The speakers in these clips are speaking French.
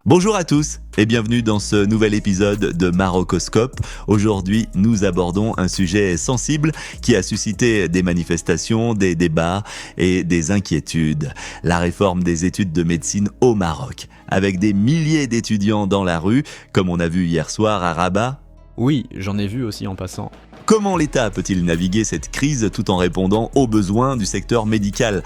Bonjour à tous et bienvenue dans ce nouvel épisode de Marocoscope. Aujourd'hui, nous abordons un sujet sensible qui a suscité des manifestations, des débats et des inquiétudes. La réforme des études de médecine au Maroc. Avec des milliers d'étudiants dans la rue, comme on a vu hier soir à Rabat. Oui, j'en ai vu aussi en passant. Comment l'État peut-il naviguer cette crise tout en répondant aux besoins du secteur médical ?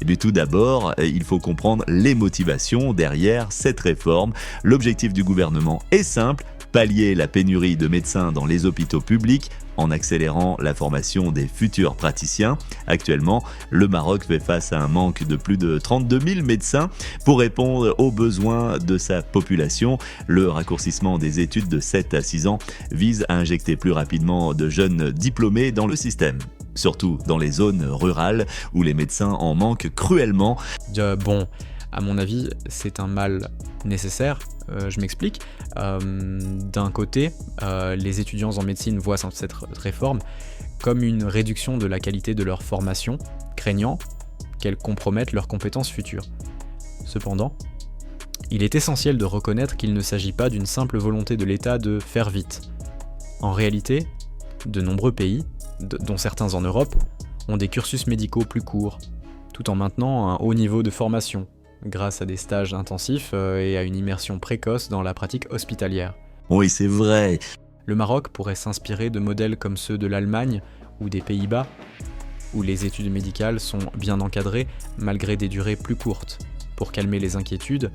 Et puis tout d'abord, il faut comprendre les motivations derrière cette réforme. L'objectif du gouvernement est simple, pallier la pénurie de médecins dans les hôpitaux publics en accélérant la formation des futurs praticiens. Actuellement, le Maroc fait face à un manque de plus de 32 000 médecins. Pour répondre aux besoins de sa population, le raccourcissement des études de 7 à 6 ans vise à injecter plus rapidement de jeunes diplômés dans le système. Surtout dans les zones rurales où les médecins en manquent cruellement. Bon, à mon avis, c'est un mal nécessaire. Je m'explique. D'un côté, les étudiants en médecine voient cette réforme comme une réduction de la qualité de leur formation, craignant qu'elle compromette leurs compétences futures. Cependant, il est essentiel de reconnaître qu'il ne s'agit pas d'une simple volonté de l'État de faire vite. En réalité, de nombreux pays, dont certains en Europe, ont des cursus médicaux plus courts, tout en maintenant un haut niveau de formation, grâce à des stages intensifs et à une immersion précoce dans la pratique hospitalière. Oui, c'est vrai. Le Maroc pourrait s'inspirer de modèles comme ceux de l'Allemagne ou des Pays-Bas, où les études médicales sont bien encadrées malgré des durées plus courtes. Pour calmer les inquiétudes,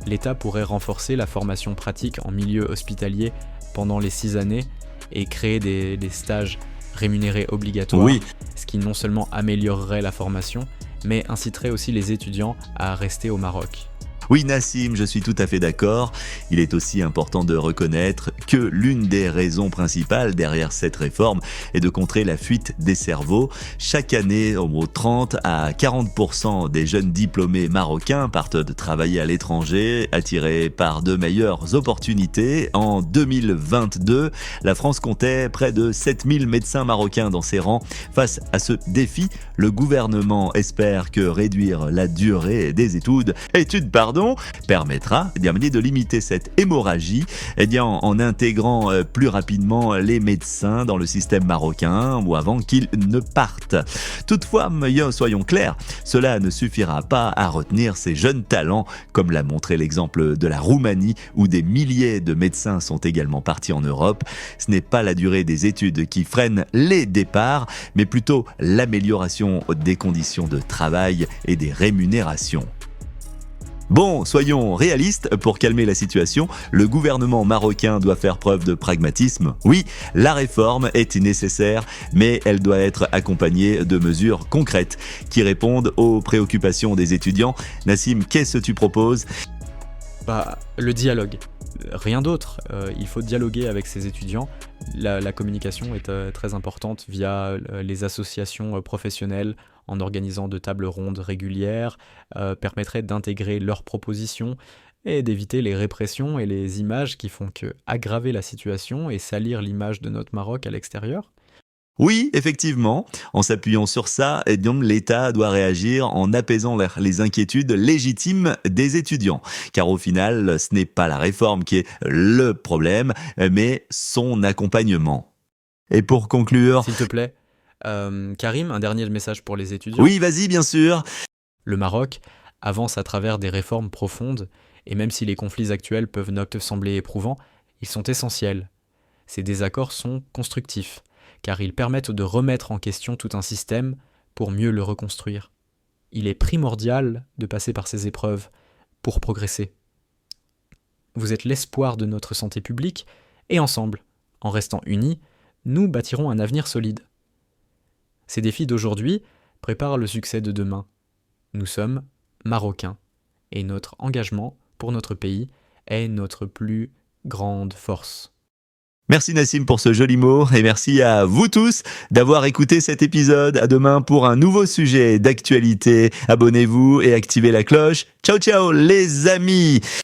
l'État pourrait renforcer la formation pratique en milieu hospitalier pendant les 6 années et créer des stages rémunérés obligatoires, Oui. Ce qui non seulement améliorerait la formation, mais inciterait aussi les étudiants à rester au Maroc. Oui, Nassim, je suis tout à fait d'accord. Il est aussi important de reconnaître que l'une des raisons principales derrière cette réforme est de contrer la fuite des cerveaux. Chaque année, au moins 30 à 40% des jeunes diplômés marocains partent de travailler à l'étranger, attirés par de meilleures opportunités. En 2022, la France comptait près de 7000 médecins marocains dans ses rangs. Face à ce défi, le gouvernement espère que réduire la durée des études permettra de limiter cette hémorragie en intégrant plus rapidement les médecins dans le système marocain ou avant qu'ils ne partent. Toutefois, soyons clairs, cela ne suffira pas à retenir ces jeunes talents, comme l'a montré l'exemple de la Roumanie où des milliers de médecins sont également partis en Europe. Ce n'est pas la durée des études qui freine les départs, mais plutôt l'amélioration des conditions de travail et des rémunérations. Bon, soyons réalistes, pour calmer la situation, le gouvernement marocain doit faire preuve de pragmatisme. Oui, la réforme est nécessaire, mais elle doit être accompagnée de mesures concrètes qui répondent aux préoccupations des étudiants. Nassim, qu'est-ce que tu proposes ? Le dialogue. Rien d'autre. Il faut dialoguer avec ces étudiants. La communication est très importante via les associations professionnelles, en organisant de tables rondes régulières, permettrait d'intégrer leurs propositions et d'éviter les répressions et les images qui font que aggraver la situation et salir l'image de notre Maroc à l'extérieur. Oui, effectivement, en s'appuyant sur ça, l'État doit réagir en apaisant les inquiétudes légitimes des étudiants. Car au final, ce n'est pas la réforme qui est le problème, mais son accompagnement. Et pour conclure... S'il te plaît, Karim, un dernier message pour les étudiants. Oui, vas-y, bien sûr. Le Maroc avance à travers des réformes profondes, et même si les conflits actuels peuvent ne te sembler éprouvants, ils sont essentiels. Ces désaccords sont constructifs, car ils permettent de remettre en question tout un système pour mieux le reconstruire. Il est primordial de passer par ces épreuves pour progresser. Vous êtes l'espoir de notre santé publique, et ensemble, en restant unis, nous bâtirons un avenir solide. Ces défis d'aujourd'hui préparent le succès de demain. Nous sommes Marocains, et notre engagement pour notre pays est notre plus grande force. Merci Nassim pour ce joli mot et merci à vous tous d'avoir écouté cet épisode. À demain pour un nouveau sujet d'actualité. Abonnez-vous et activez la cloche. Ciao ciao les amis!